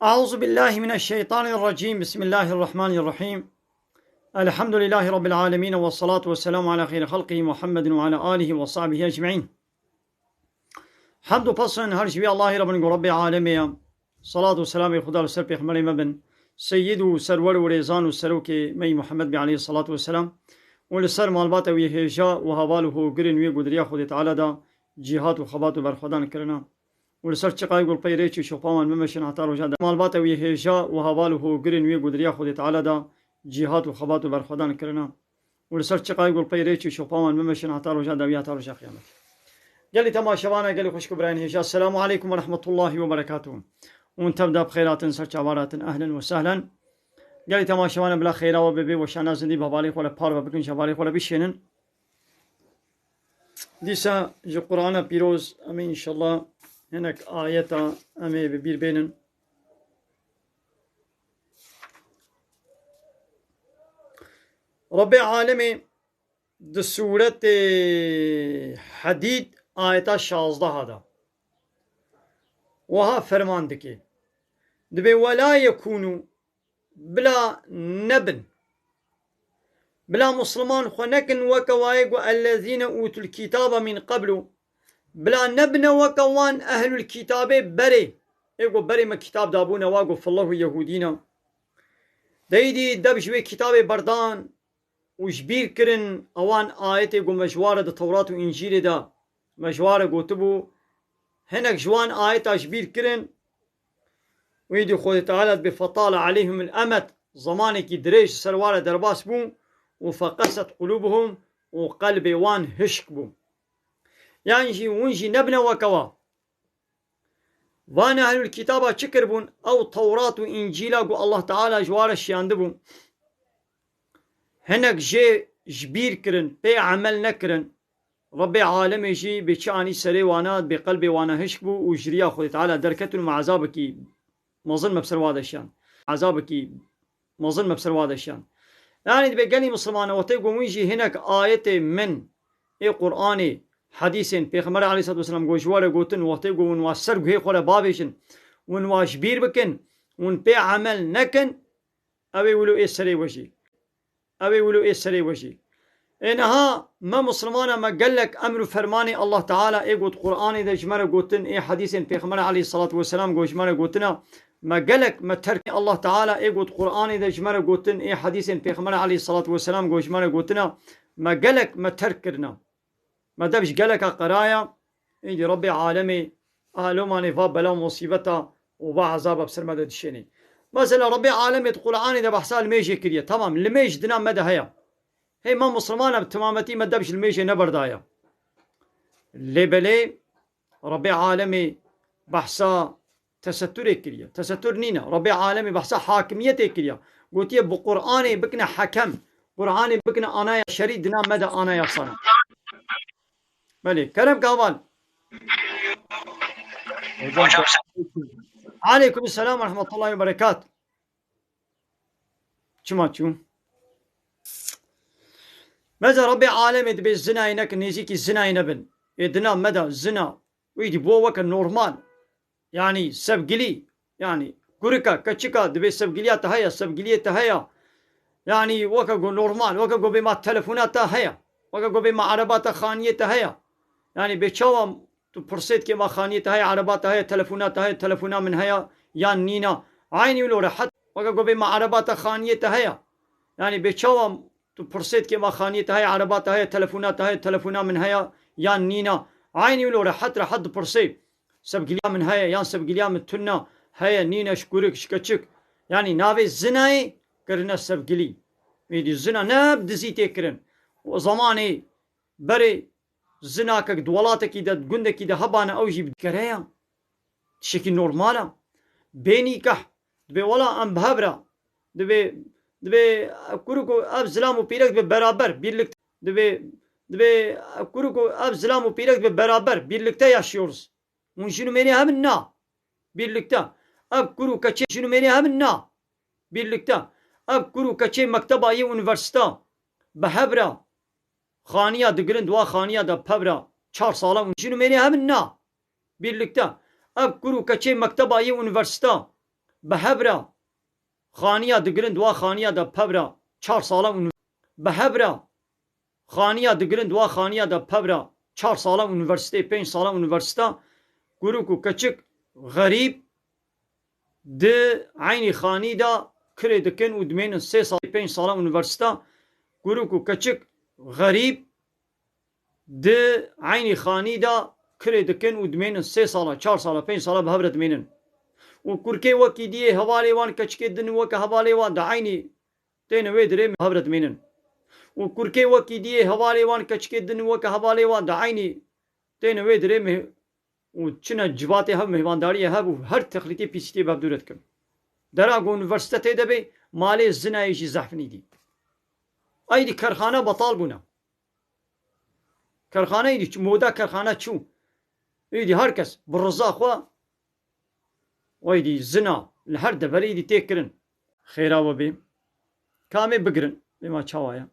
أعوذ بالله من الشيطان الرجيم. بسم الله الرحمن الرحيم. الحمد لله رب العالمين، والصلاة والسلام على خير خلقه محمد وعلى آله وصحبه أجمعين. حمد و پسند هر شبی الله رب العالمين. صلاة و سلام خدا سر پیغمبر مبن سید و سرور و ریزان و سروک می محمد بی علیه الصلاة والسلام و لسر مالبات و هجا و حواله گرین وی گدریا خود تعالی دا جهاد و خبات و برخودان کرنا ولسر چقای گل پیریچی شوپامان ممشن حتی روزا مالبات و هجا و حواله گرین وی گدریا خود تعالی دا جهاد و خبات و برخودان کرنا ولسر چقای گل پیریچی شوپامان ممشن حتی روزا دویات روزا قیامت. قال تماشاوانا قال خوشك براين هجا. السلام عليكم ورحمة الله وبركاته. وان تبدا بخيرات سرچ عبارات اهلا وسهلا. قال تماشاوانا بلا خيرا وببي وشانا زندي ببالي ولا بار وبكن شبالي ولا بشينن ديسا جو قرآن بيروز امين ان شاء الله هناك آية امي ببير بينن رب عالمي د سورة حديد آية 16 هذا وها فرمان دكي دبي ولا يكونوا بلا نبن بلا مسلمان خنكن وكوايق الذين أوتوا الكتاب من قبل بلا نبن وكوان أهل الكتاب بري يقول بري ما كتاب دابونا واقو فالله يهودينا دايدي دبشوي كتاب بردان وشبير كرن اوان آيات يقول مجوارة دا توراة وإنجيل دا مجوارة قوتبو هناك جوان آيات شبير كرن ويدي خود تعالى بفطال عليهم الأمد زمانك دريش سروارة درباس بو وفقست قلوبهم وقلب وان هشك بو يعني جي ونجي نبنا وكوا وانا أهل الكتابة شكر بون أو توراة وإنجيل قو الله تعالى جوارة شياندبو هناك جي جبير كرن بي عمل نكرن رب عالم جي بشاني سري وانات بقلبي وانا هشبو وجريا خود تعالى دركتن مع عذابك مظن مبسر وادشان عذابك مظن مبسر وادشان يعني بقالي مسلمان وتيقو ويجي هناك آية من قرآني حديث بيغمبر عليه الصلاة والسلام جواره قوتن وتيقو ونواسر هي خلا بابشن ونواش بير بكن ون بي عمل نكن أبي ولو سري وجي أبي ولو سري وجي إنها ما مسلمانا ما قال لك أمر فرماني الله تعالى يقول قرآني ده جمرة قوتن حديث بيغمبر عليه الصلاة والسلام جو جمرة قوتنا ما قال لك ما ترك الله تعالى يقول قرآني ده جمرة قوتن حديث بيغمبر عليه الصلاة والسلام جو جمرة قوتنا ما قال لك ما تركنا ما دبش قال لك قرايا يجي ربي عالمي أهلو ما نفاب بلا مصيبته وبا عذاب بسر مدد الشيني مثلا ربي عالمي القرآن ده بحصال ميجي كريه تمام الميج دنا مدى هيا هي ما مسلمانة بتمامتي ما دبش الميجي نبردايا اللي بلي ربي عالمي بحصا تستر كريه تستر نينا ربي عالمي بحصا حاكمية كريه قلت يا بقرآني بكنا حكم قرآني بكنا أنا يا شريد دنا مدى أنا يا صنع بلي كلام كابال عليكم السلام ورحمة الله وبركاته. شو ماذا ربي عالمي دبي الزنا ينك نيزيك الزنا ينبن يدنا مدى الزنا ويدي بوك النورمال يعني سبقلي يعني كوريكا كتشيكا دبي سبقليا تهيا سبقليا تهيا يعني وكاقو نورمال وكاقو بما التلفونات تهيا وكاقو بما عربات خانية تهيا يعني بيشاوم تو برسيت كما خانية هاي عربات هاي تلفونات هاي تلفونا من هيا يان نينا عيني ولو رحت وقا بما عربات خانية هاي يعني بيشاوم تو برسيت كما خانية هاي عربات هاي تلفونات هاي تلفونا من هيا يان نينا عيني ولو رحت برسيت سبقليا من هيا يان سبقليا من تنا هيا نينا شكورك شكتشك يعني نافي الزناي كرنا سبقلي ويدي الزنا ناب دزيتي كرن وزماني بري زناكك دولاتك إذا قندك إذا هبانا أوجي بكريا شكل نورمالا بيني كح دبي ولا أم بهبرا دبي كوركو أب زلامو بيرك ببرابر بيرلك دبي كوركو أب زلامو بيرك ببرابر بيرلكتا ياشيورز ونشنو ميني همنا بيرلكتا أب كورو كتشي شنو ميني همنا بيرلكتا أب كورو كتشي مكتبة يونيفرسيتا بهبرا خانية دقرن دوا خانية دا ببرا 4 سالا ونشنو ميني همنا birlikte. Ev kuru kaçe mekteba yunivasita بهبرا خانیا دگرن دوا خانیا دا پبرا 4 سالا بهبرا خانیا دگرن دوا خانیا دا پبرا 4 سالا üniversite 5 سالا üniversite گروکو کچک غریب د عینی خانی دا کری دکن و دمین 3 سال 5 سالا üniversite گروکو کچک غریب د عینی خانی دا کری دکن و دمین 3 سالا 4 سالا 5 سالا بهبرا دمینن و کرکی وکی دیه حوالی وان کچکی دن وک حوالی وان دا عینی تین وی دره بهبرا دمینن و کرکی وکی دیه حوالی وان کچکی دن وک حوالی وان دا عینی تین وی دره و چنا جواتی هم مهوانداری هم و هر تخلیتی پیسیتی بابدورت کم درا گو üniversite de be mali zinayişi zahfini di. Aydi karxana batal buna. Karxana idi moda karxana çu. Idi herkes birza xwa aydi zina her deveri idi tekrin. Xeyra ve be. Kame bigirin bima çavaya.